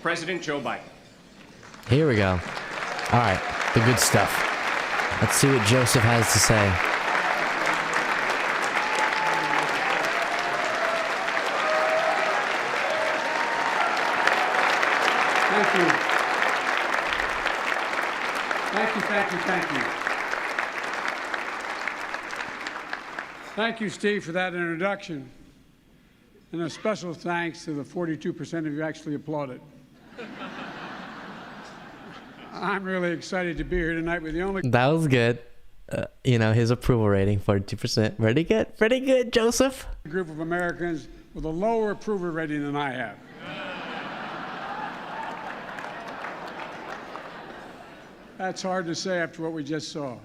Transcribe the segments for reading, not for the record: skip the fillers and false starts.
President Joe Biden. Here we go. All right, the good stuff. Let's see what Joseph has to say. Thank you. Thank you, thank you, thank you. Thank you, Steve, for that introduction. And a special thanks to the 42% of you who actually applauded. I'm really excited to be here tonight with the only... That was good. His approval rating, 42%. Pretty good, Joseph. ...group of Americans with a lower approval rating than I have. That's hard to say after what we just saw.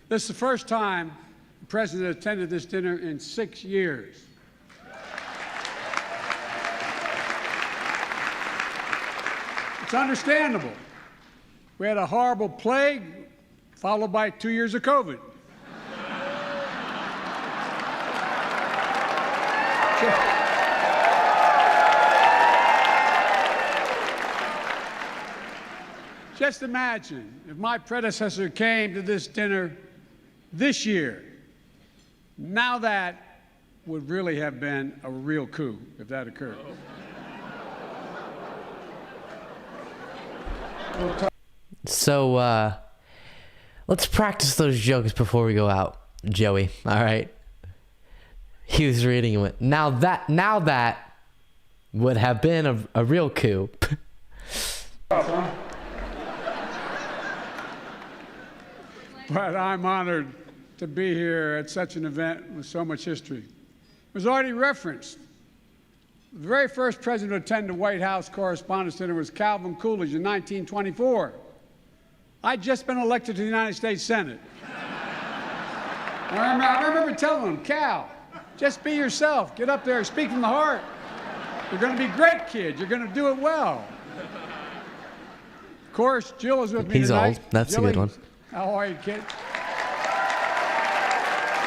This is the first time the president attended this dinner in 6 years. It's understandable. We had a horrible plague, followed by 2 years of COVID. Just imagine if my predecessor came to this dinner this year. Now that would really have been a real coup if that occurred. So, let's practice those jokes before we go out, Joey. All right. He was reading it. Now that would have been a real coup. But I'm honored to be here at such an event with so much history. It was already referenced. The very first president to attend the White House Correspondents' Dinner was Calvin Coolidge in 1924. I'd just been elected to the United States Senate. I remember telling him, Cal, just be yourself. Get up there, speak from the heart. You're going to be great, kid. You're going to do it well. Of course, Jill is with me He's tonight. old. That's Jilly, a good one. How are you, kid?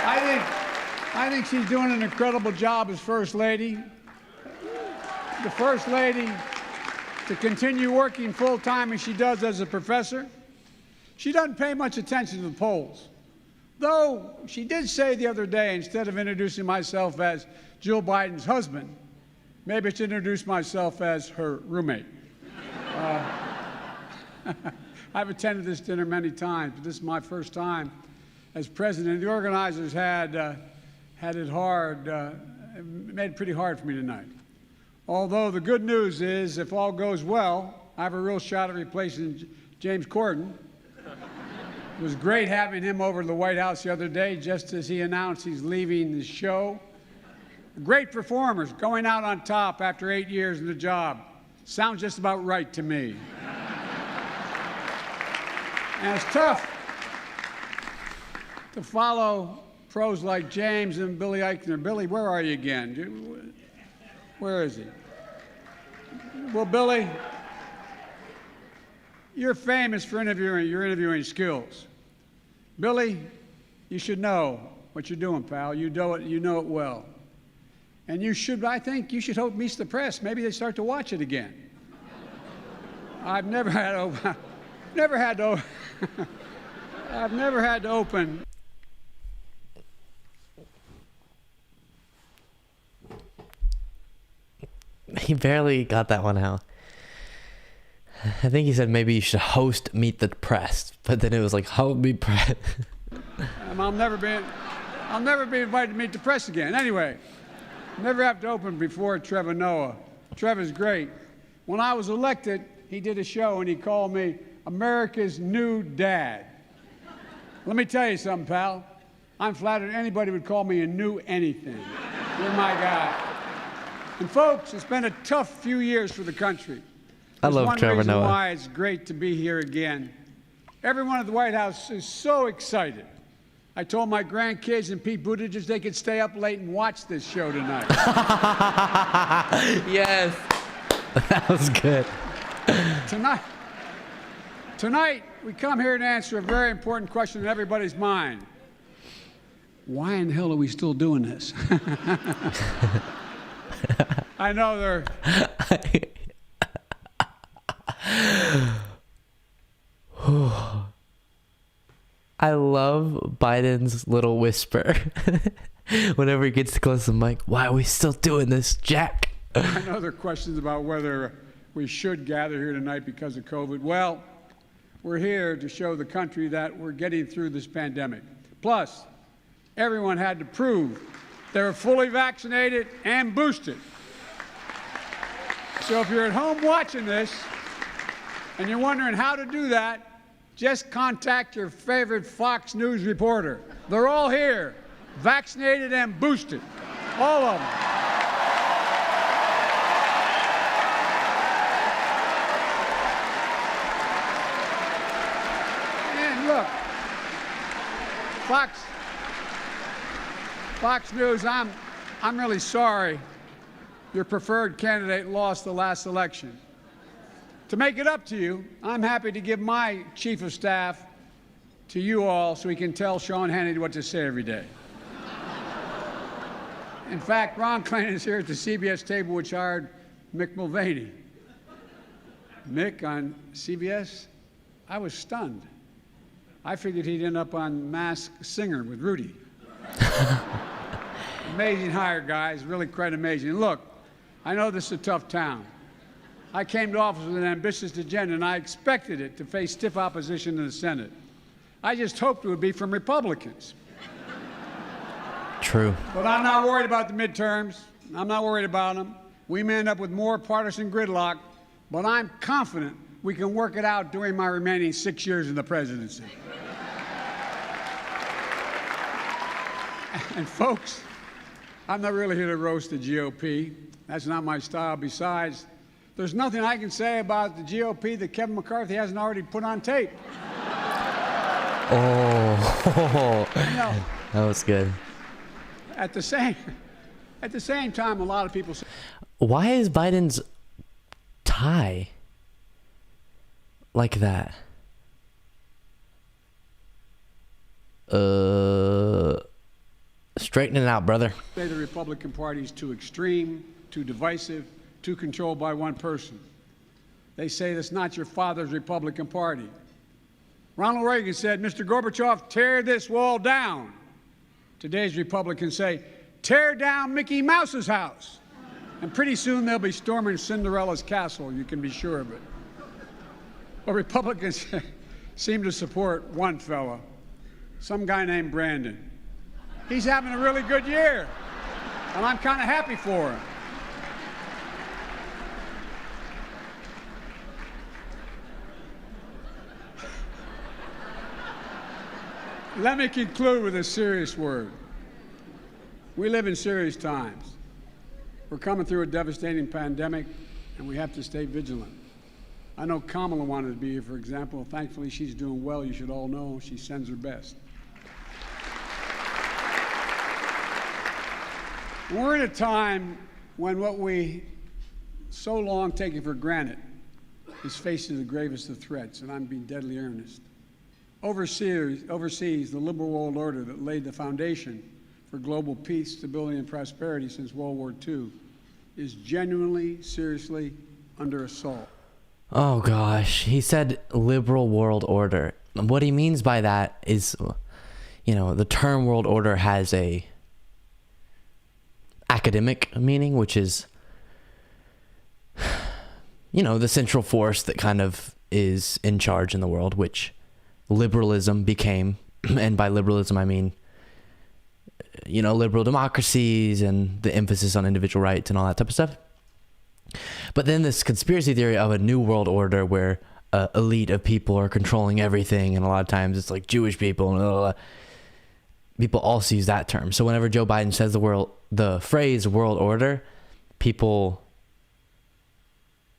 I think she's doing an incredible job as First Lady. The First Lady to continue working full-time as she does as a professor. She doesn't pay much attention to the polls. Though she did say the other day, instead of introducing myself as Jill Biden's husband, maybe I should introduce myself as her roommate. I've attended this dinner many times, but this is my first time as president. The organizers had it hard, made it pretty hard for me tonight. Although the good news is, if all goes well, I have a real shot at replacing James Corden. It was great having him over to the White House the other day, just as he announced he's leaving the show. Great performers, going out on top after 8 years in the job. Sounds just about right to me. And it's tough to follow pros like James and Billy Eichner. Billy, where are you again? Where is he? Well, Billy, you're famous for your interviewing skills. Billy, you should know what you're doing, pal. You know it well. And I think you should hope Meet the Press. Maybe they start to watch it again. I've never had to open. He barely got that one out. I think he said maybe you should host Meet the Press, but then it was like, host Meet Press. I'll never be invited to meet the press again. Anyway, never have to open before Trevor Noah. Trevor's great. When I was elected, he did a show and he called me America's new dad. Let me tell you something, pal. I'm flattered anybody would call me a new anything. You're my guy. And folks, it's been a tough few years for the country. I love Trevor Noah. One reason why it's great to be here again. Everyone at the White House is so excited. I told my grandkids and Pete Buttigieg they could stay up late and watch this show tonight. Yes, that was good. Tonight, we come here to answer a very important question in everybody's mind. Why in the hell are we still doing this? I know I love Biden's little whisper whenever he gets close to the mic. Why are we still doing this, Jack? I know there are questions about whether we should gather here tonight because of COVID. Well, we're here to show the country that we're getting through this pandemic. Plus, everyone had to prove they were fully vaccinated and boosted. So if you're at home watching this and you're wondering how to do that, just contact your favorite Fox News reporter. They're all here, vaccinated and boosted, all of them. And look, Fox News, I'm really sorry your preferred candidate lost the last election. To make it up to you, I'm happy to give my chief of staff to you all so he can tell Sean Hannity what to say every day. In fact, Ron Klain is here at the CBS table, which hired Mick Mulvaney. Mick on CBS, I was stunned. I figured he'd end up on Masked Singer with Rudy. Amazing hire, guys, really quite amazing. Look, I know this is a tough town. I came to office with an ambitious agenda, and I expected it to face stiff opposition in the Senate. I just hoped it would be from Republicans. True. But I'm not worried about the midterms. I'm not worried about them. We may end up with more partisan gridlock, but I'm confident we can work it out during my remaining 6 years in the presidency. And folks, I'm not really here to roast the GOP. That's not my style. Besides, there's nothing I can say about the GOP that Kevin McCarthy hasn't already put on tape. Oh, You know, that was good. at the same time, a lot of people say, Why is Biden's tie like that? Straighten it out, brother. the Republican Party is too extreme, too divisive, too controlled by one person. They say that's not your father's Republican Party. Ronald Reagan said, Mr. Gorbachev, tear this wall down. Today's Republicans say, tear down Mickey Mouse's house. And pretty soon they'll be storming Cinderella's castle, you can be sure of it. But Republicans seem to support one fella, some guy named Brandon. He's having a really good year, and I'm kind of happy for him. Let me conclude with a serious word. We live in serious times. We're coming through a devastating pandemic, and we have to stay vigilant. I know Kamala wanted to be here, for example. Thankfully, she's doing well. You should all know she sends her best. We're in a time when what we so long taken for granted is facing the gravest of threats, and I'm being deadly earnest. Overseas, the liberal world order that laid the foundation for global peace, stability, and prosperity since World War II is genuinely, seriously under assault. Oh gosh, he said liberal world order. What he means by that is, the term world order has a academic meaning, which is, the central force that kind of is in charge in the world, which liberalism became. And by liberalism, I mean, liberal democracies and the emphasis on individual rights and all that type of stuff. But then this conspiracy theory of a new world order where elite of people are controlling everything, and a lot of times it's like Jewish people and blah, blah, blah. People also use that term. So whenever Joe Biden says the phrase world order, people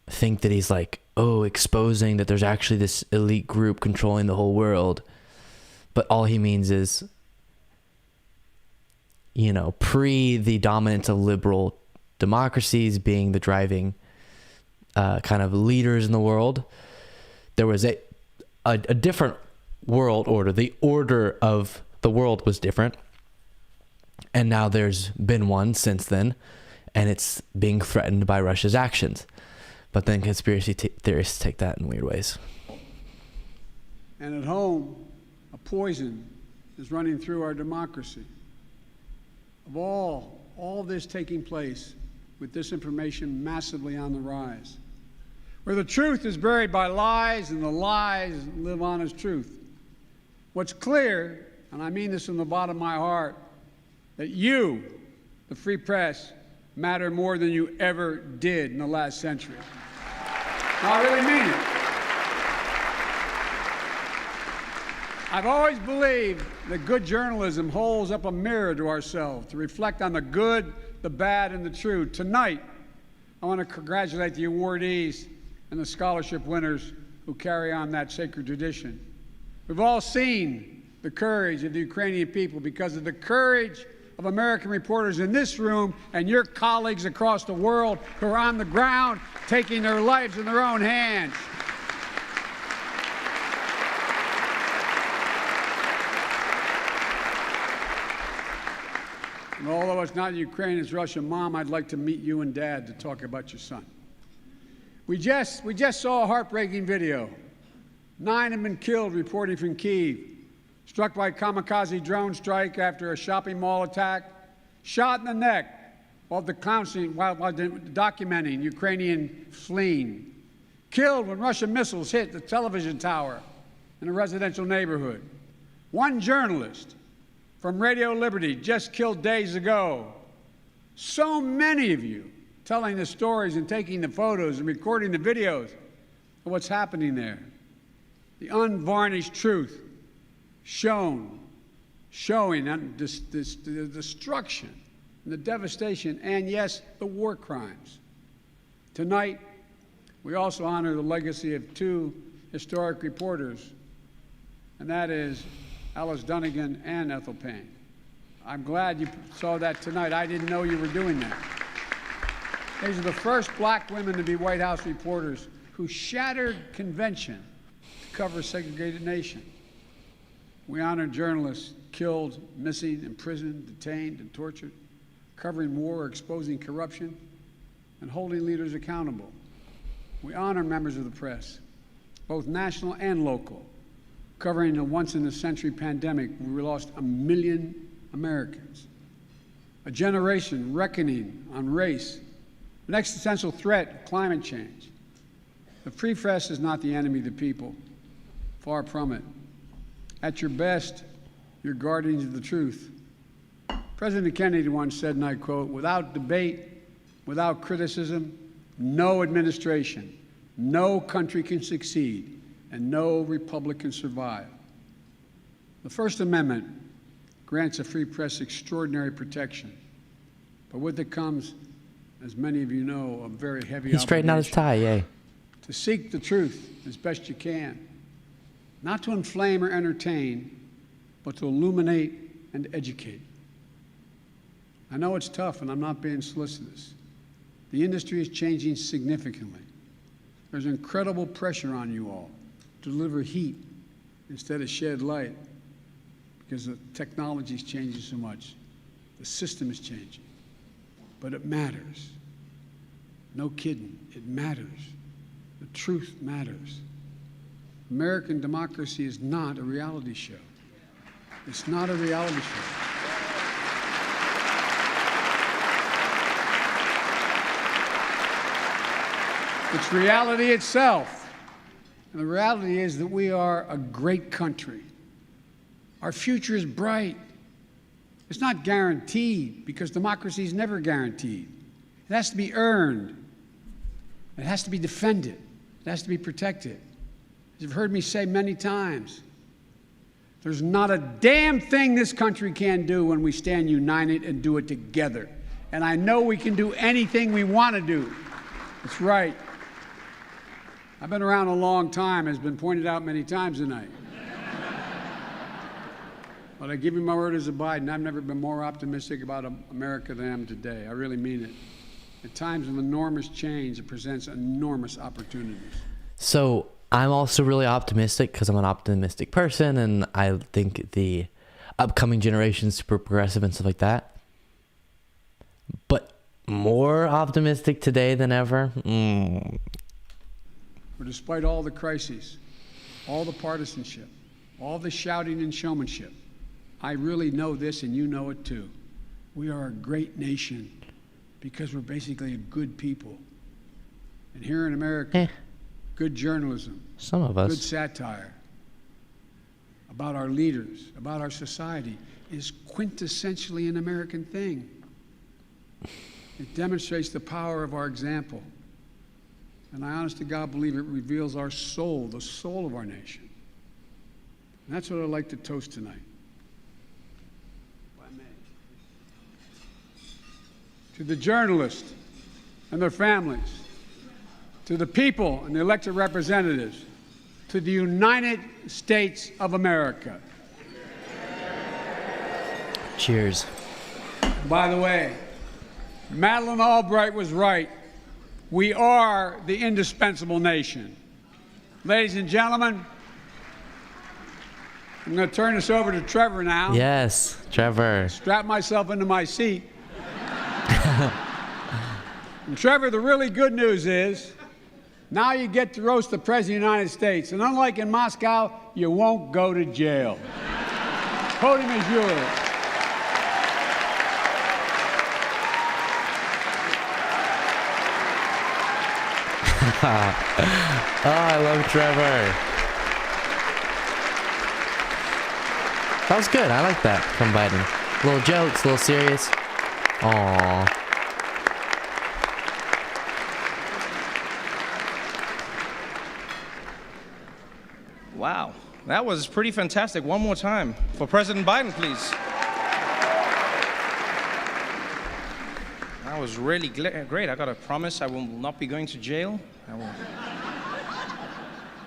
think that he's like, exposing that there's actually this elite group controlling the whole world. But all he means is, pre the dominance of liberal democracies being the driving kind of leaders in the world, there was a different world order. The order of the world was different. And now there's been one since then, and it's being threatened by Russia's actions. But then conspiracy theorists take that in weird ways. And at home, A poison is running through our democracy. Of all this taking place with disinformation massively on the rise, where the truth is buried by lies and the lies live on as truth. What's clear, and I mean this from the bottom of my heart, that you, the free press, matter more than you ever did in the last century. No, I really mean it. I've always believed that good journalism holds up a mirror to ourselves to reflect on the good, the bad, and the true. Tonight, I want to congratulate the awardees and the scholarship winners who carry on that sacred tradition. We've all seen the courage of the Ukrainian people because of the courage of American reporters in this room and your colleagues across the world who are on the ground taking their lives in their own hands. And although it's not Ukraine, it's Russia, Mom, I'd like to meet you and Dad to talk about your son. We just saw a heartbreaking video. 9 have been killed reporting from Kyiv, struck by a kamikaze drone strike after a shopping mall attack, shot in the neck while documenting Ukrainian fleeing, killed when Russian missiles hit the television tower in a residential neighborhood. One journalist from Radio Liberty just killed days ago. So many of you telling the stories and taking the photos and recording the videos of what's happening there. The unvarnished truth showing the destruction and the devastation and, yes, the war crimes. Tonight, we also honor the legacy of 2 historic reporters, and that is Alice Dunnigan and Ethel Payne. I'm glad you saw that tonight. I didn't know you were doing that. These are the first black women to be White House reporters who shattered convention to cover a segregated nation. We honor journalists killed, missing, imprisoned, detained, and tortured, covering war, exposing corruption, and holding leaders accountable. We honor members of the press, both national and local, covering a once-in-a-century pandemic where we lost 1 million Americans, a generation reckoning on race, an existential threat, climate change. The free press is not the enemy of the people, far from it. At your best, you're guardians of the truth. President Kennedy once said, and I quote, "Without debate, without criticism, no administration, no country can succeed, and no republic can survive." The First Amendment grants a free press extraordinary protection, but with it comes, as many of you know, a very heavy He straightened out his tie, yay. To seek the truth as best you can, not to inflame or entertain, but to illuminate and educate. I know it's tough, and I'm not being solicitous. The industry is changing significantly. There's incredible pressure on you all to deliver heat instead of shed light because the technology is changing so much. The system is changing. But it matters. No kidding, it matters. The truth matters. American democracy is not a reality show. It's not a reality show. It's reality itself. And the reality is that we are a great country. Our future is bright. It's not guaranteed because democracy is never guaranteed. It has to be earned. It has to be defended. It has to be protected. As you've heard me say many times, there's not a damn thing this country can do when we stand united and do it together. And I know we can do anything we want to do. That's right. I've been around a long time, as has been pointed out many times tonight. But I give you my word as a Biden, I've never been more optimistic about America than I am today. I really mean it. At times of enormous change, it presents enormous opportunities. So I'm also really optimistic because I'm an optimistic person, and I think the upcoming generation is super progressive and stuff like that. But more optimistic today than ever. For despite all the crises, all the partisanship, all the shouting and showmanship. I really know this, and you know it too. We are a great nation because we're basically a good people. And here in America, good journalism, some of us, good satire about our leaders, about our society, is quintessentially an American thing. It demonstrates the power of our example. And I honest to God believe it reveals our soul, the soul of our nation. And that's what I'd like to toast tonight. If I may. To the journalists and their families, to the people and the elected representatives, to the United States of America. Cheers. By the way, Madeleine Albright was right. We are the indispensable nation. Ladies and gentlemen, I'm going to turn this over to Trevor now. Yes, Trevor. Strap myself into my seat. And Trevor, the really good news is, now you get to roast the President of the United States. And unlike in Moscow, you won't go to jail. Podium is yours. Oh, I love Trevor. That was good. I like that from Biden. Little jokes, a little serious. Aww. Wow, that was pretty fantastic. One more time for President Biden, please. That was really great. I got to promise I will not be going to jail.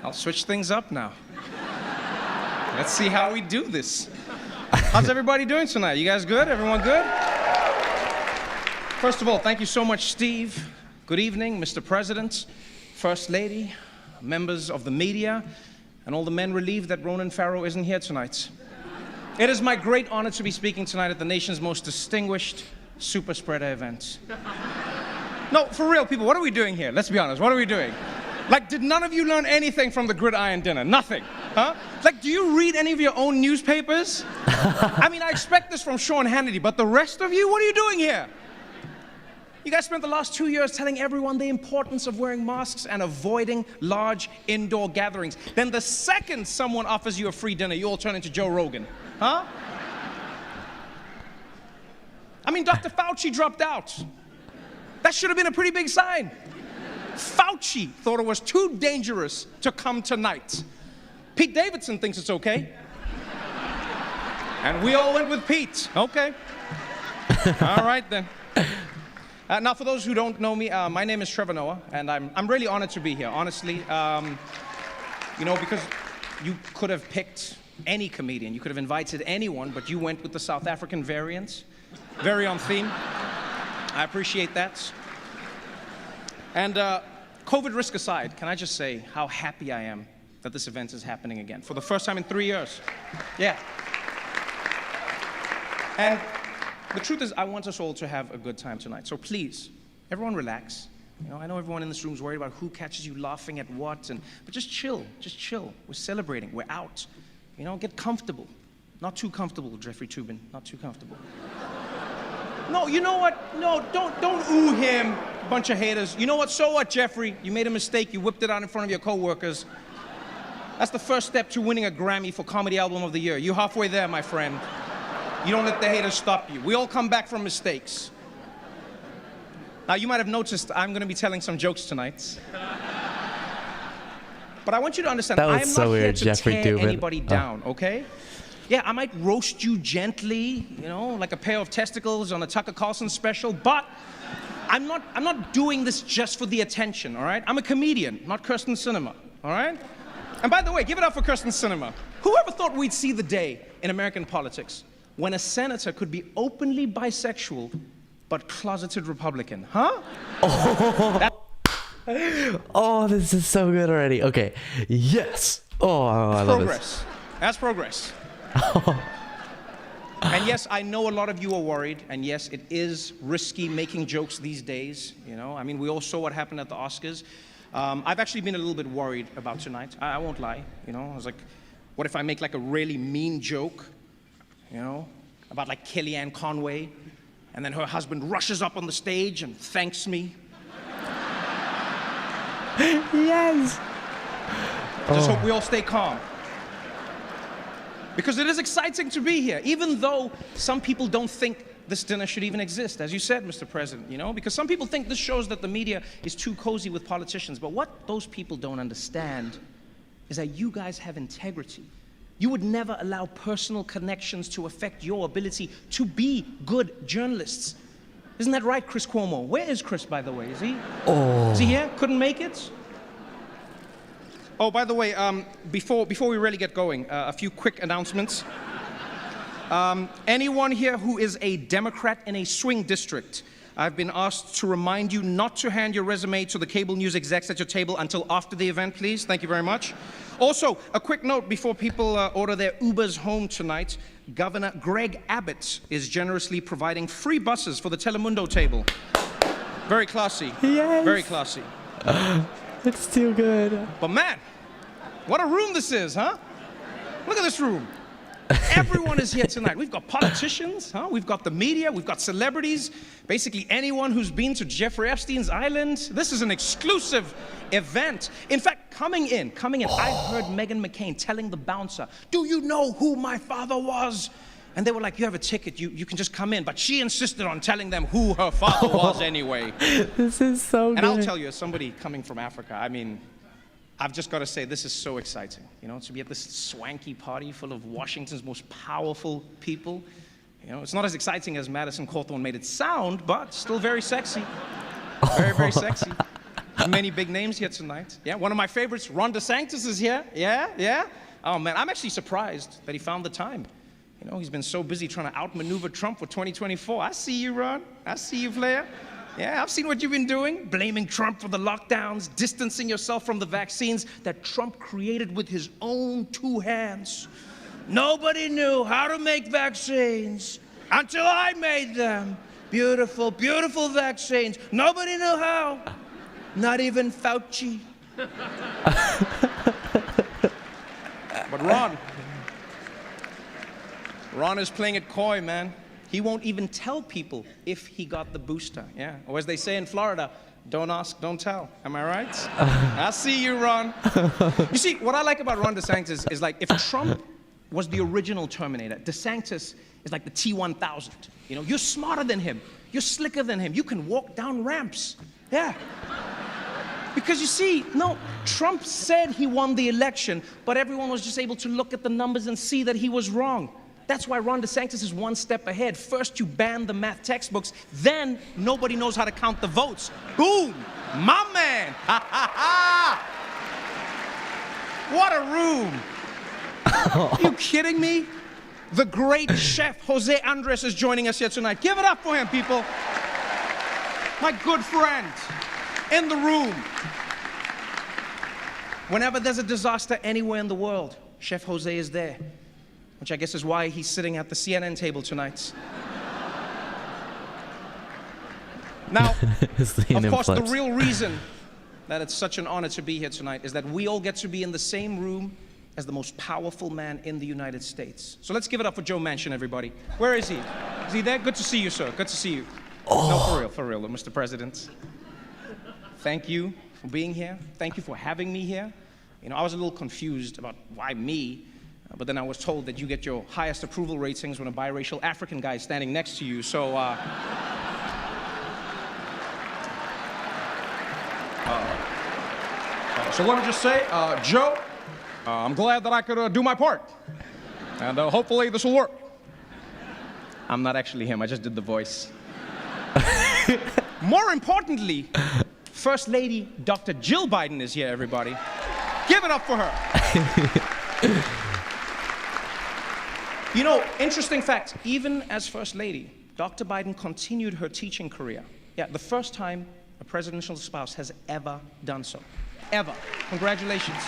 I'll switch things up now. Let's see how we do this. How's everybody doing tonight? You guys good? Everyone good? First of all, thank you so much, Steve. Good evening, Mr. President, First Lady, members of the media, and all the men relieved that Ronan Farrow isn't here tonight. It is my great honor to be speaking tonight at the nation's most distinguished super spreader event. No, for real, people, what are we doing here? Let's be honest, what are we doing? Like, did none of you learn anything from the gridiron dinner? Nothing, huh? Like, do you read any of your own newspapers? I mean, I expect this from Sean Hannity, but the rest of you, what are you doing here? You guys spent the last 2 years telling everyone the importance of wearing masks and avoiding large indoor gatherings. Then the second someone offers you a free dinner, you all turn into Joe Rogan, huh? I mean, Dr. Fauci dropped out. That should have been a pretty big sign. Fauci thought it was too dangerous to come tonight. Pete Davidson thinks it's okay. And we all went with Pete. Okay. All right, then. Now, for those who don't know me, my name is Trevor Noah, and I'm really honored to be here, honestly. You know, because you could have picked any comedian, you could have invited anyone, but you went with the South African variant. Very on theme. I appreciate that. And COVID risk aside, can I just say how happy I am that this event is happening again for the first time in 3 years. Yeah. And the truth is, I want us all to have a good time tonight. So please, everyone relax. You know, I know everyone in this room is worried about who catches you laughing at what, but just chill, just chill. We're celebrating, we're out. You know, get comfortable. Not too comfortable, Jeffrey Toobin, not too comfortable. No, you know what? No, don't ooh him, bunch of haters. You know what? So what, Jeffrey? You made a mistake. You whipped it out in front of your coworkers. That's the first step to winning a Grammy for Comedy Album of the Year. You're halfway there, my friend. You don't let the haters stop you. We all come back from mistakes. Now, you might have noticed I'm going to be telling some jokes tonight. But I want you to understand, That was I'm so not weird, here to Jeffrey tear Toobin. anybody down, okay? Yeah, I might roast you gently, you know, like a pair of testicles on a Tucker Carlson special, but I'm not doing this just for the attention, all right? I'm a comedian, not Kirsten Sinema, all right? And by the way, give it up for Kirsten Sinema. Whoever thought we'd see the day in American politics when a senator could be openly bisexual but closeted Republican, huh? Oh, this is so good already. Okay. Yes. Oh, I love Progress. That's progress. And yes, I know a lot of you are worried, and yes, it is risky making jokes these days, you know? I mean, we all saw what happened at the Oscars. I've actually been a little bit worried about tonight. I won't lie, you know? I was like, What if I make like a really mean joke, you know, about like Kellyanne Conway, and then her husband rushes up on the stage and thanks me? Yes. I just hope we all stay calm. Because it is exciting to be here, even though some people don't think this dinner should even exist, as you said, Mr. President, you know? Because some people think this shows that the media is too cozy with politicians. But what those people don't understand is that you guys have integrity. You would never allow personal connections to affect your ability to be good journalists. Isn't that right, Chris Cuomo? Where is Chris, by the way? Is he? Oh. Is he here? Couldn't make it? Oh, by the way, before we really get going, a few quick announcements. Anyone here who is a Democrat in a swing district, I've been asked to remind you not to hand your resume to the cable news execs at your table until after the event, please. Thank you very much. Also, a quick note before people order their Ubers home tonight. Governor Greg Abbott is generously providing free buses for the Telemundo table. Very classy. Yes. Very classy. It's too good. But man, what a room this is, huh? Look at this room. Everyone is here tonight. We've got politicians, huh? We've got the media, we've got celebrities, basically anyone who's been to Jeffrey Epstein's island. This is an exclusive event. In fact, coming in, I heard Meghan McCain telling the bouncer, "Do you know who my father was?" And they were like, "You have a ticket, you can just come in." But she insisted on telling them who her father was anyway. This is so good. And I'll tell you, as somebody coming from Africa, I mean, I've just got to say, this is so exciting, you know, to be at this swanky party full of Washington's most powerful people. You know, it's not as exciting as Madison Cawthorn made it sound, but still very sexy. Very, very sexy. Many big names here tonight. Yeah, one of my favorites, Ron DeSantis, is here. Yeah. Oh, man, I'm actually surprised that he found the time. You know, he's been so busy trying to outmaneuver Trump for 2024. I see you, Ron. I see you, Flair. Yeah, I've seen what you've been doing, blaming Trump for the lockdowns, distancing yourself from the vaccines that Trump created with his own two hands. Nobody knew how to make vaccines until I made them. Beautiful, beautiful vaccines. Nobody knew how. Not even Fauci. But Ron is playing it coy, man. He won't even tell people if he got the booster, yeah? Or as they say in Florida, don't ask, don't tell. Am I right? I see you, Ron. You see, what I like about Ron DeSantis is like, if Trump was the original Terminator, DeSantis is like the T-1000. You know, you're smarter than him. You're slicker than him. You can walk down ramps. Yeah. Because you see, no, Trump said he won the election, but everyone was just able to look at the numbers and see that he was wrong. That's why Ron DeSantis is one step ahead. First, you ban the math textbooks, then nobody knows how to count the votes. Boom! My man! Ha ha ha! What a room! Are you kidding me? The great chef Jose Andres is joining us here tonight. Give it up for him, people. My good friend in the room. Whenever there's a disaster anywhere in the world, Chef Jose is there. Which I guess is why he's sitting at the CNN table tonight. Now, of course, the real reason that it's such an honor to be here tonight is that we all get to be in the same room as the most powerful man in the United States. So let's give it up for Joe Manchin, everybody. Where is he? Is he there? Good to see you, sir. Good to see you. Oh. No, for real, Mr. President. Thank you for being here. Thank you for having me here. You know, I was a little confused about why me. But then I was told that you get your highest approval ratings when a biracial African guy is standing next to you, so so let me just say, Joe, I'm glad that I could do my part, and hopefully this will work. I'm not actually him, I just did the voice. More importantly, First Lady Dr. Jill Biden is here, everybody. Give it up for her. You know, interesting fact, even as First Lady, Dr. Biden continued her teaching career. Yeah, the first time a presidential spouse has ever done so. Ever. Congratulations.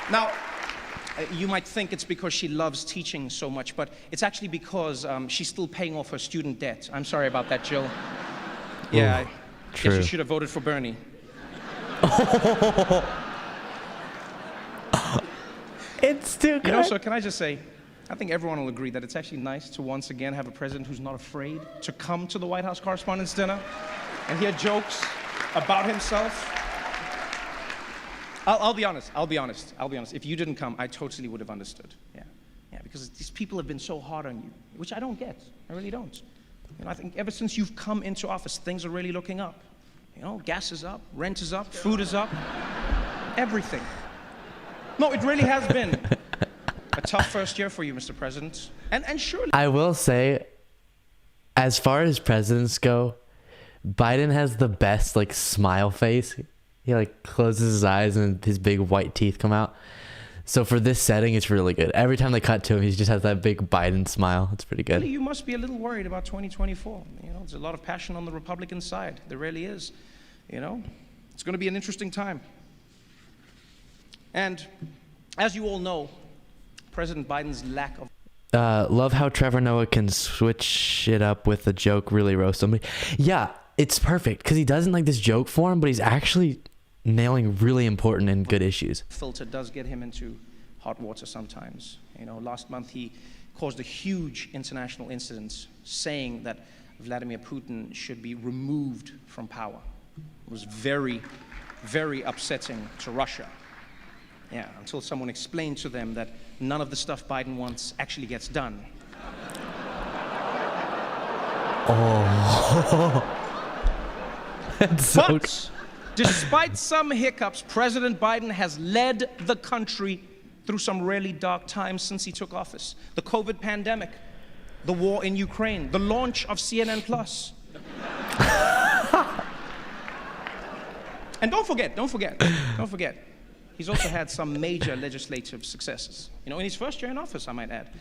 Now, you might think it's because she loves teaching so much, but it's actually because she's still paying off her student debt. I'm sorry about that, Jill. Yeah, I guess you should have voted for Bernie. Ew. It's too good. So can I just say, I think everyone will agree that it's actually nice to once again have a president who's not afraid to come to the White House Correspondents' Dinner and hear jokes about himself. I'll be honest. If you didn't come, I totally would have understood. Yeah, because these people have been so hard on you, which I don't get. I really don't. I think ever since you've come into office, things are really looking up. Gas is up, rent is up, food is up, everything. No, it really has been a tough first year for you, Mr. President. And surely... I will say, as far as presidents go, Biden has the best, smile face. He, closes his eyes and his big white teeth come out. So for this setting, it's really good. Every time they cut to him, he just has that big Biden smile. It's pretty good. Really, you must be a little worried about 2024. There's a lot of passion on the Republican side. There really is. It's going to be an interesting time. And as you all know, President Biden's lack of... Love how Trevor Noah can switch it up with a joke, really roast somebody. Yeah, it's perfect because he doesn't like this joke form, but he's actually nailing really important and good issues. Filter does get him into hot water sometimes. Last month he caused a huge international incident saying that Vladimir Putin should be removed from power. It was very, very upsetting to Russia. Yeah, until someone explained to them that none of the stuff Biden wants actually gets done. Oh. That's so But despite some hiccups, President Biden has led the country through some really dark times since he took office. The COVID pandemic, the war in Ukraine, the launch of CNN Plus. And don't forget, he's also had some major legislative successes. In his first year in office, I might add.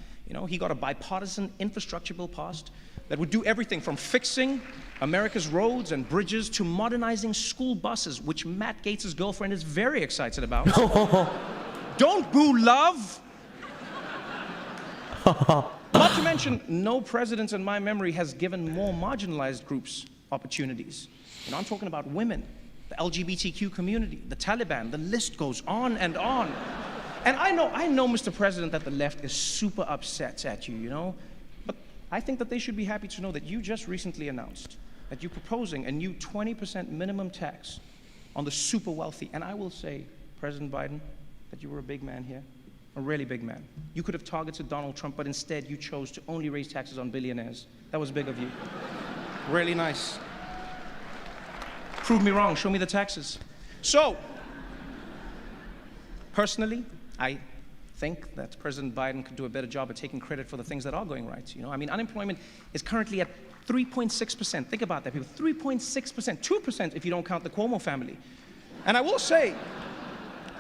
He got a bipartisan infrastructure bill passed that would do everything from fixing America's roads and bridges to modernizing school buses, which Matt Gaetz' girlfriend is very excited about. Don't boo love! Not to mention, no president in my memory has given more marginalized groups opportunities. I'm talking about women, the LGBTQ community, the Taliban, the list goes on and on. And I know, Mr. President, that the left is super upset at you, but I think that they should be happy to know that you just recently announced that you're proposing a new 20% minimum tax on the super wealthy. And I will say, President Biden, that you were a big man here, a really big man. You could have targeted Donald Trump, but instead you chose to only raise taxes on billionaires. That was big of you. Really nice. Prove me wrong, show me the taxes. So, personally, I think that President Biden could do a better job at taking credit for the things that are going right. Unemployment is currently at 3.6%. Think about that, people. 3.6%, 2% if you don't count the Cuomo family. And I will say,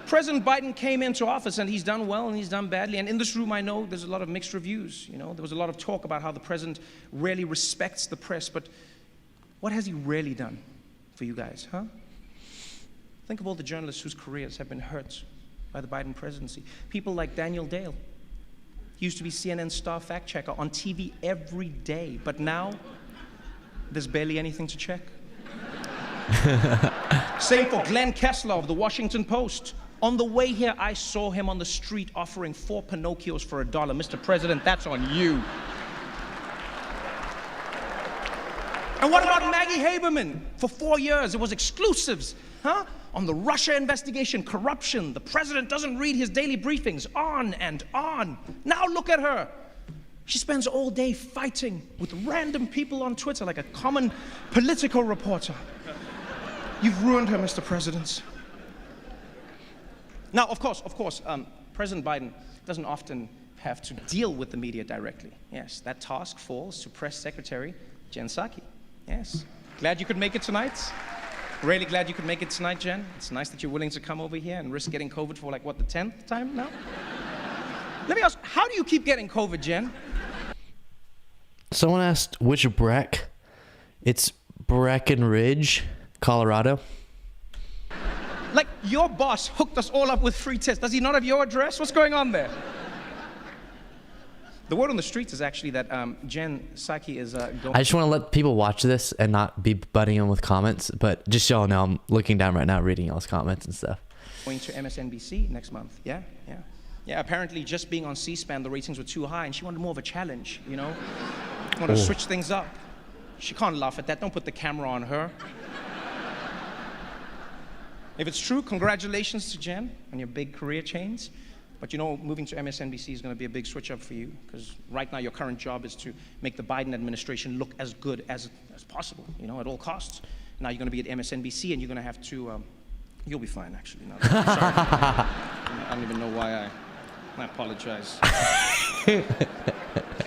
President Biden came into office and he's done well and he's done badly. And in this room, I know there's a lot of mixed reviews. There was a lot of talk about how the president really respects the press. But what has he really done for you guys, huh? Think of all the journalists whose careers have been hurt by the Biden presidency. People like Daniel Dale. He used to be CNN's star fact checker on TV every day, but now there's barely anything to check. Same for Glenn Kessler of the Washington Post. On the way here, I saw him on the street offering 4 Pinocchios for $1. Mr. President, that's on you. And what about Maggie Haberman? For 4 years, it was exclusives, huh? On the Russia investigation, corruption. The president doesn't read his daily briefings, on and on. Now look at her. She spends all day fighting with random people on Twitter like a common political reporter. You've ruined her, Mr. President. Now, of course, President Biden doesn't often have to deal with the media directly. Yes, that task falls to Press Secretary Jen Psaki. Yes. Glad you could make it tonight. Really glad you could make it tonight, Jen. It's nice that you're willing to come over here and risk getting COVID for the 10th time now? Let me ask, how do you keep getting COVID, Jen? Someone asked which Breck. It's Breckenridge, Colorado. Like, your boss hooked us all up with free tests. Does he not have your address? What's going on there? The word on the streets is actually that Jen Psaki is going... I just want to let people watch this and not be butting in with comments, but just so y'all know, I'm looking down right now reading y'all's comments and stuff. Going to MSNBC next month. Yeah. Yeah, apparently just being on C-SPAN, the ratings were too high, and she wanted more of a challenge, you know? Wanted to switch things up. She can't laugh at that. Don't put the camera on her. If it's true, congratulations to Jen on your big career change. But you know, moving to MSNBC is going to be a big switch up for you, because right now your current job is to make the Biden administration look as good as possible, you know, at all costs. Now you're going to be at MSNBC, and you're going to have to, you'll be fine, actually. No, sorry. I don't even know why I apologize.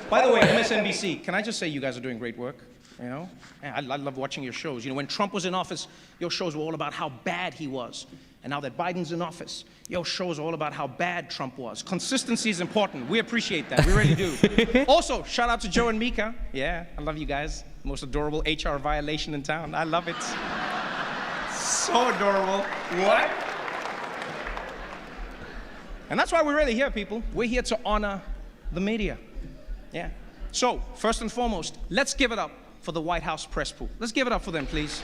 By the way, MSNBC, can I just say you guys are doing great work? You know, I love watching your shows. You know, when Trump was in office, your shows were all about how bad he was. And now that Biden's in office, your shows are all about how bad Trump was. Consistency is important. We appreciate that. We really do. Also, shout out to Joe and Mika. Yeah, I love you guys. Most adorable HR violation in town. I love it. So adorable. What? And that's why we're really here, people. We're here to honor the media. Yeah. So, first and foremost, let's give it up for the White House press pool. Let's give it up for them, please.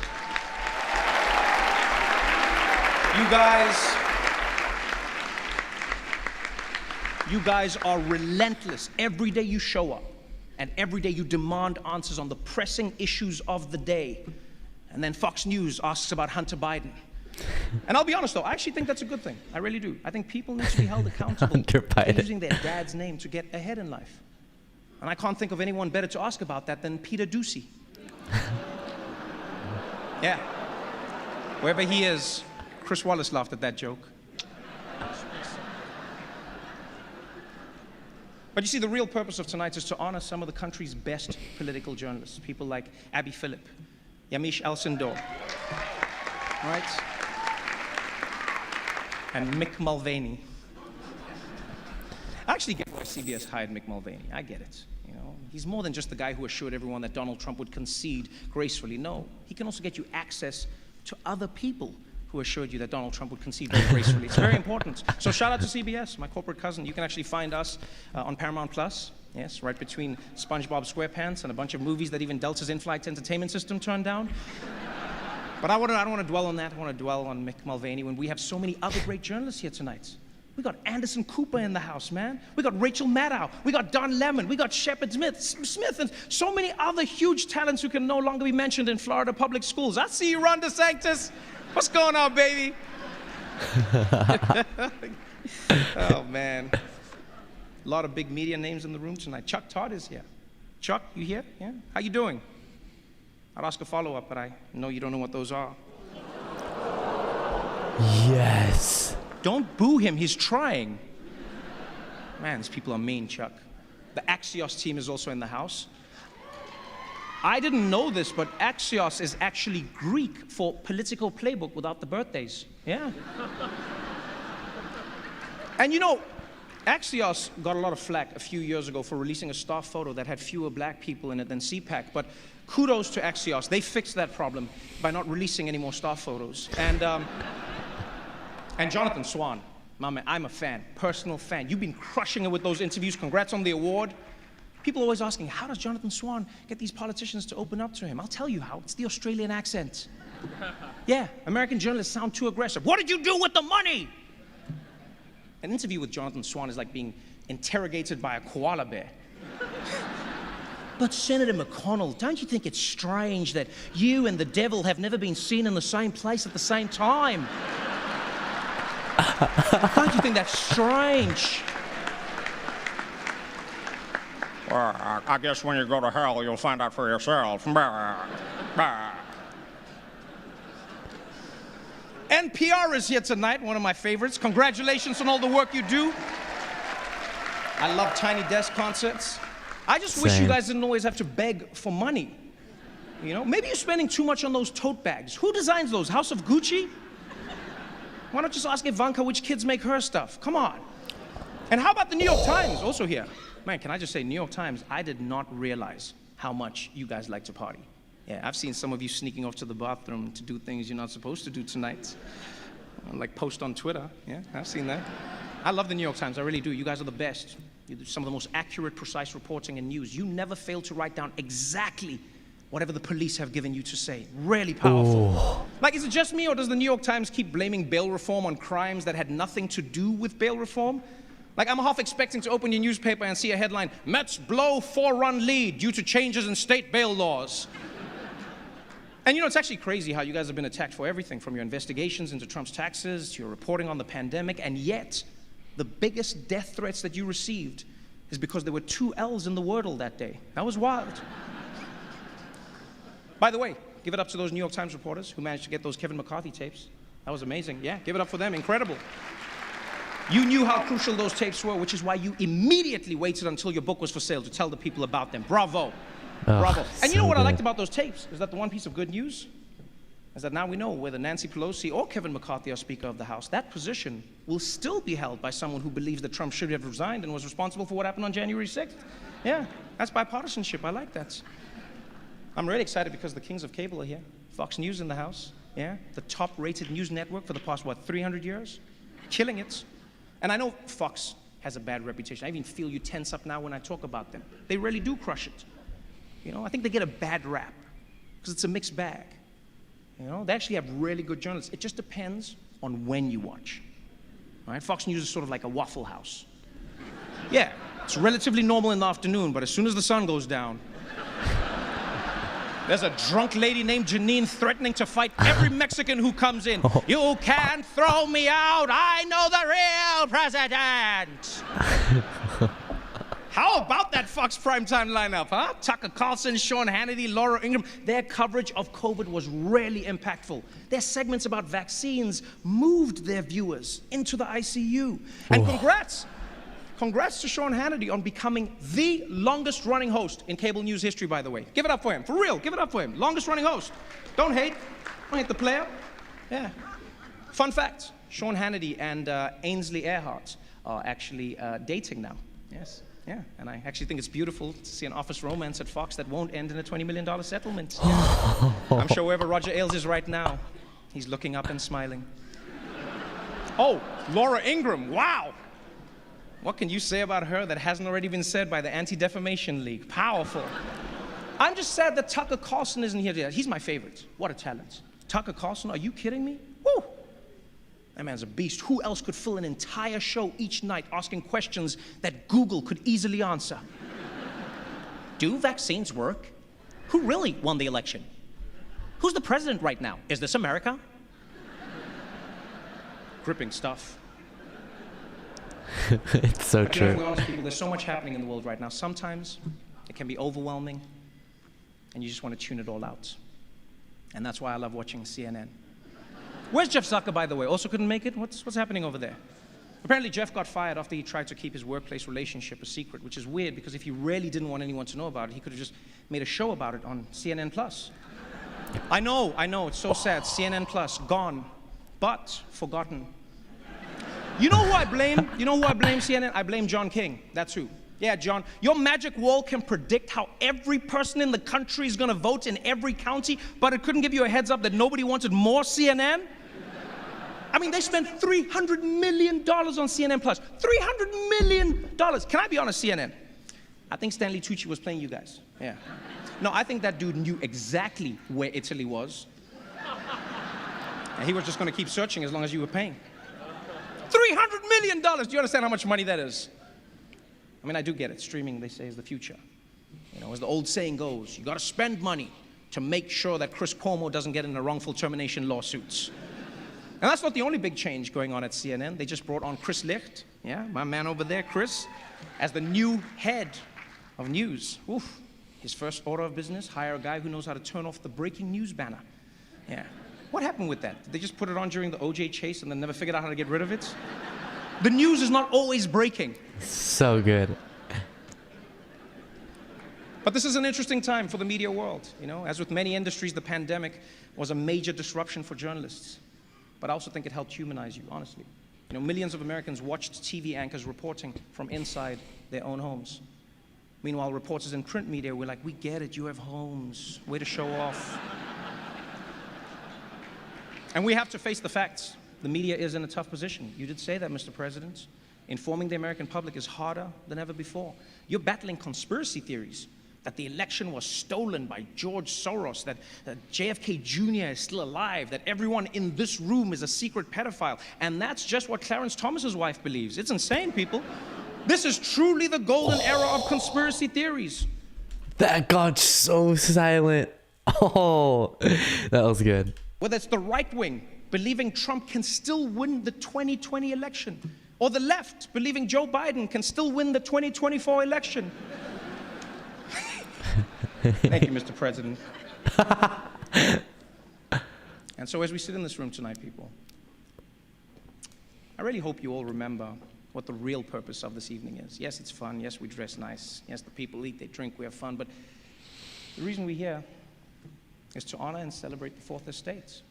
You guys are relentless. Every day you show up, and every day you demand answers on the pressing issues of the day. And then Fox News asks about Hunter Biden. And I'll be honest though, I actually think that's a good thing. I really do. I think people need to be held accountable for using their dad's name to get ahead in life. And I can't think of anyone better to ask about that than Peter Doocy. Yeah. Wherever he is, Chris Wallace laughed at that joke. But you see, the real purpose of tonight is to honor some of the country's best political journalists, people like Abby Phillip, Yamiche Alcindor, right? And Mick Mulvaney. I actually get why CBS hired Mick Mulvaney. I get it. You know, he's more than just the guy who assured everyone that Donald Trump would concede gracefully. No, he can also get you access to other people who assured you that Donald Trump would concede very gracefully. It's very important. So shout out to CBS, my corporate cousin. You can actually find us on Paramount Plus. Yes, right between SpongeBob SquarePants and a bunch of movies that even Delta's in-flight entertainment system turned down. But I don't want to dwell on that. I want to dwell on Mick Mulvaney when we have so many other great journalists here tonight. We got Anderson Cooper in the house, man. We got Rachel Maddow. We got Don Lemon. We got Shepard Smith, and so many other huge talents who can no longer be mentioned in Florida public schools. I see you, Ron DeSantis. What's going on, baby? Oh, man. A lot of big media names in the room tonight. Chuck Todd is here. Chuck, you here? Yeah? How you doing? I'd ask a follow-up, but I know you don't know what those are. Yes. Don't boo him, he's trying. Man, these people are mean, Chuck. The Axios team is also in the house. I didn't know this, but Axios is actually Greek for political playbook without the birthdays. Yeah. And you know, Axios got a lot of flack a few years ago for releasing a staff photo that had fewer black people in it than CPAC, but kudos to Axios. They fixed that problem by not releasing any more staff photos. And Jonathan Swan, my man, I'm a fan, personal fan. You've been crushing it with those interviews. Congrats on the award. People are always asking, how does Jonathan Swan get these politicians to open up to him? I'll tell you how. It's the Australian accent. Yeah, American journalists sound too aggressive. What did you do with the money? An interview with Jonathan Swan is like being interrogated by a koala bear. But Senator McConnell, don't you think it's strange that you and the devil have never been seen in the same place at the same time? Don't you think that's strange? Well, I guess when you go to hell, you'll find out for yourself. NPR is here tonight, one of my favorites. Congratulations on all the work you do. I love Tiny Desk concerts. I just wish you guys didn't always have to beg for money. You know, maybe you're spending too much on those tote bags. Who designs those? House of Gucci? Why not just ask Ivanka which kids make her stuff? Come on. And how about the New York Times, also here? Man, can I just say, New York Times, I did not realize how much you guys like to party. Yeah, I've seen some of you sneaking off to the bathroom to do things you're not supposed to do tonight. Like post on Twitter. Yeah, I've seen that. I love the New York Times, I really do. You guys are the best. You do some of the most accurate, precise reporting and news. You never fail to write down exactly whatever the police have given you to say. Really powerful. Ooh. Like, is it just me, or does the New York Times keep blaming bail reform on crimes that had nothing to do with bail reform? Like, I'm half expecting to open your newspaper and see a headline, Mets blow 4-run lead due to changes in state bail laws. And you know, it's actually crazy how you guys have been attacked for everything, from your investigations into Trump's taxes to your reporting on the pandemic, and yet the biggest death threats that you received is because there were 2 L's in the Wordle that day. That was wild. By the way, give it up to those New York Times reporters who managed to get those Kevin McCarthy tapes. That was amazing. Yeah, give it up for them. Incredible. You knew how crucial those tapes were, which is why you immediately waited until your book was for sale to tell the people about them. Bravo. Bravo. And you know what I liked about those tapes is that the one piece of good news is that now we know whether Nancy Pelosi or Kevin McCarthy are Speaker of the House, that position will still be held by someone who believes that Trump should have resigned and was responsible for what happened on January 6th. Yeah, that's bipartisanship. I like that. I'm really excited because the kings of cable are here. Fox News in the house. Yeah, the top-rated news network for the past, 300 years? Killing it. And I know Fox has a bad reputation. I even feel you tense up now when I talk about them. They really do crush it. You know, I think they get a bad rap because it's a mixed bag. You know, they actually have really good journalists. It just depends on when you watch. All right, Fox News is sort of like a Waffle House. Yeah, it's relatively normal in the afternoon, but as soon as the sun goes down, there's a drunk lady named Janine threatening to fight every Mexican who comes in. You can't throw me out. I know the real president. How about that Fox primetime lineup, huh? Tucker Carlson, Sean Hannity, Laura Ingraham. Their coverage of COVID was really impactful. Their segments about vaccines moved their viewers into the ICU. And Congrats to Sean Hannity on becoming the longest-running host in cable news history, by the way. Give it up for him. For real, give it up for him. Longest-running host. Don't hate. Don't hate the player. Yeah. Fun fact, Sean Hannity and Ainsley Earhart are actually dating now. Yes. Yeah, and I actually think it's beautiful to see an office romance at Fox that won't end in a $20 million settlement. Yeah. I'm sure wherever Roger Ailes is right now, he's looking up and smiling. Oh, Laura Ingraham, wow. What can you say about her that hasn't already been said by the Anti-Defamation League? Powerful. I'm just sad that Tucker Carlson isn't here today. He's my favorite. What a talent. Tucker Carlson, are you kidding me? Woo! That man's a beast. Who else could fill an entire show each night asking questions that Google could easily answer? Do vaccines work? Who really won the election? Who's the president right now? Is this America? Gripping stuff. It's so but, you know, if true. we're honest, people, there's so much happening in the world right now. Sometimes it can be overwhelming, and you just want to tune it all out. And that's why I love watching CNN. Where's Jeff Zucker, by the way? Also couldn't make it? What's happening over there? Apparently Jeff got fired after he tried to keep his workplace relationship a secret, which is weird because if he really didn't want anyone to know about it, he could have just made a show about it on CNN Plus. I know, it's so sad. CNN Plus, gone, but forgotten. You know who I blame? You know who I blame, CNN? I blame John King. That's who. Yeah, John, your magic wall can predict how every person in the country is going to vote in every county, but it couldn't give you a heads up that nobody wanted more CNN? I mean, they spent $300 million on CNN Plus. $300 million. Can I be honest, CNN? I think Stanley Tucci was playing you guys. Yeah. No, I think that dude knew exactly where Italy was. And he was just going to keep searching as long as you were paying. $300 million. Do you understand how much money that is? I mean, I do get it. Streaming, they say, is the future. You know, as the old saying goes, you got to spend money to make sure that Chris Cuomo doesn't get into wrongful termination lawsuits. And that's not the only big change going on at CNN. They just brought on Chris Licht, yeah, my man over there, Chris, as the new head of news. Oof. His first order of business, hire a guy who knows how to turn off the breaking news banner. Yeah. What happened with that? Did they just put it on during the OJ chase and then never figured out how to get rid of it? The news is not always breaking. So good. But this is an interesting time for the media world. You know, as with many industries, the pandemic was a major disruption for journalists. But I also think it helped humanize you, honestly. You know, millions of Americans watched TV anchors reporting from inside their own homes. Meanwhile, reporters in print media were like, we get it, you have homes, way to show off. And we have to face the facts. The media is in a tough position. You did say that, Mr. President. Informing the American public is harder than ever before. You're battling conspiracy theories that the election was stolen by George Soros, that JFK Jr. is still alive, that everyone in this room is a secret pedophile. And that's just what Clarence Thomas's wife believes. It's insane, people. This is truly the golden era of conspiracy theories. That got so silent. Oh, that was good. Whether it's the right wing believing Trump can still win the 2020 election, or the left believing Joe Biden can still win the 2024 election. Thank you, Mr. President. And so as we sit in this room tonight, people, I really hope you all remember what the real purpose of this evening is. Yes, it's fun. Yes, we dress nice. Yes, the people eat, they drink, we have fun. But the reason we're here is to honor and celebrate the Fourth Estate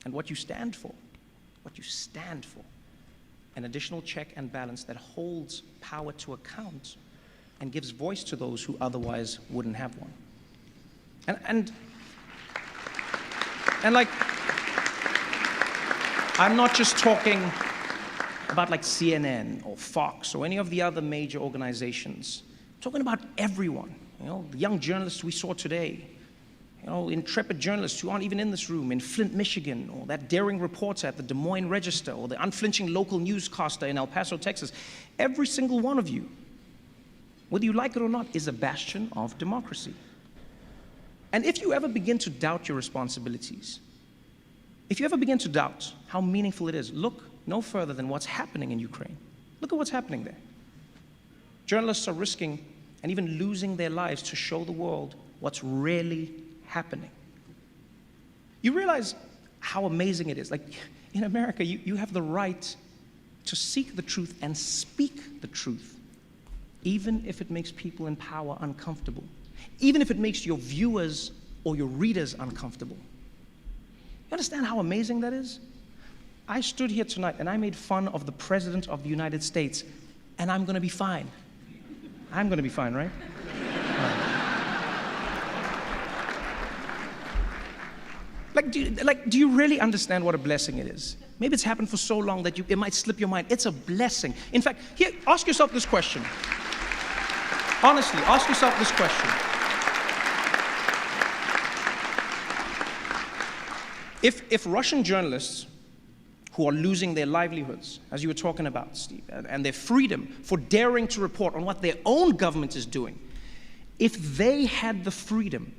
and what you stand for. What you stand for. An additional check and balance that holds power to account and gives voice to those who otherwise wouldn't have one. And like, I'm not just talking about like CNN or Fox or any of the other major organizations. I'm talking about everyone. You know, the young journalists we saw today, you know, intrepid journalists who aren't even in this room in Flint, Michigan, or that daring reporter at the Des Moines Register, or the unflinching local newscaster in El Paso, Texas. Every single one of you, whether you like it or not, is a bastion of democracy. And if you ever begin to doubt your responsibilities, if you ever begin to doubt how meaningful it is, look no further than what's happening in Ukraine. Look at what's happening there. Journalists are risking and even losing their lives to show the world what's really happening. You realize how amazing it is. Like, in America, you have the right to seek the truth and speak the truth, even if it makes people in power uncomfortable, even if it makes your viewers or your readers uncomfortable. You understand how amazing that is? I stood here tonight and I made fun of the President of the United States, and I'm gonna be fine. I'm gonna be fine, right? Do you really understand what a blessing it is? Maybe it's happened for so long that it might slip your mind. It's a blessing. In fact, here, ask yourself this question. Honestly, ask yourself this question. If Russian journalists who are losing their livelihoods, as you were talking about, Steve, and their freedom for daring to report on what their own government is doing, if they had the freedom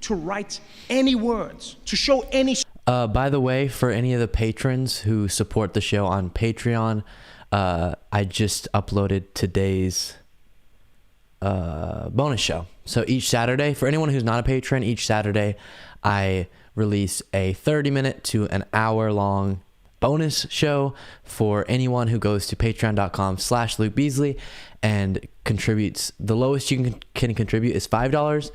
to write any words, to show any... By the way, for any of the patrons who support the show on Patreon, I just uploaded today's bonus show. So each Saturday, for anyone who's not a patron, each Saturday I release a 30-minute to an hour-long bonus show for anyone who goes to patreon.com/Luke Beasley and contributes. The lowest you can contribute is $5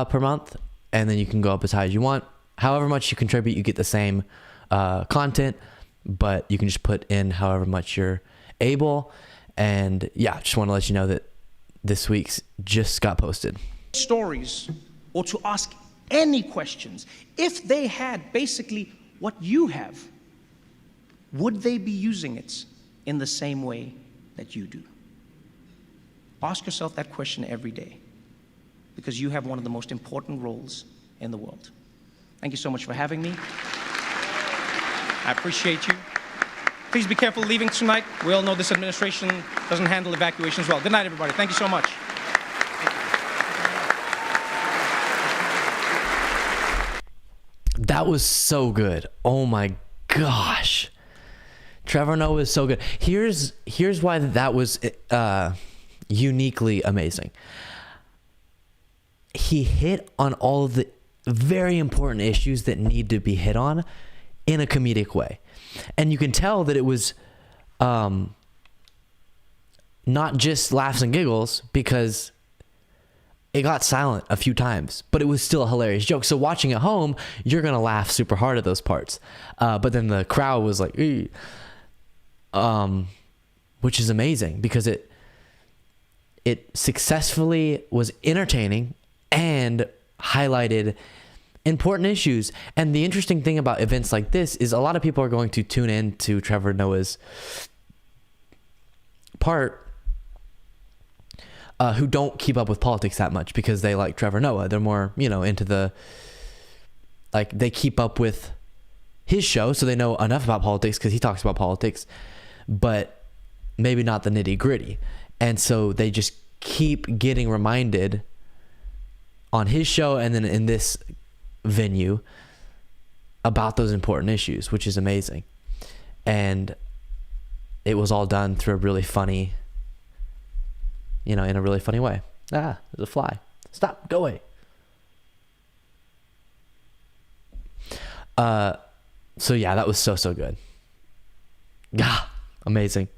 per month, and then you can go up as high as you want. However much you contribute, you get the same content, but you can just put in however much you're able. And yeah, just want to let you know that this week's just got posted. Stories, or to ask any questions, if they had basically what you have, would they be using it in the same way that you do? Ask yourself that question every day, because you have one of the most important roles in the world. Thank you so much for having me. I appreciate you. Please be careful leaving tonight. We all know this administration doesn't handle evacuations well. Good night, everybody. Thank you so much. That was so good. Oh my gosh. Trevor Noah is so good. Here's why that was uniquely amazing. He hit on all of the very important issues that need to be hit on in a comedic way. And you can tell that it was not just laughs and giggles, because it got silent a few times, but it was still a hilarious joke. So watching at home, you're going to laugh super hard at those parts. But then the crowd was like, which is amazing, because it successfully was entertaining and highlighted important issues. And the interesting thing about events like this is a lot of people are going to tune in to Trevor Noah's part who don't keep up with politics that much because they like Trevor Noah. They're more, into the, like, they keep up with his show, so they know enough about politics because he talks about politics, but maybe not the nitty gritty. And so they just keep getting reminded on his show and then in this venue about those important issues, which is amazing. And it was all done through a really funny, in a really funny way. There's a fly. Stop, go away. So yeah, that was so good. Amazing.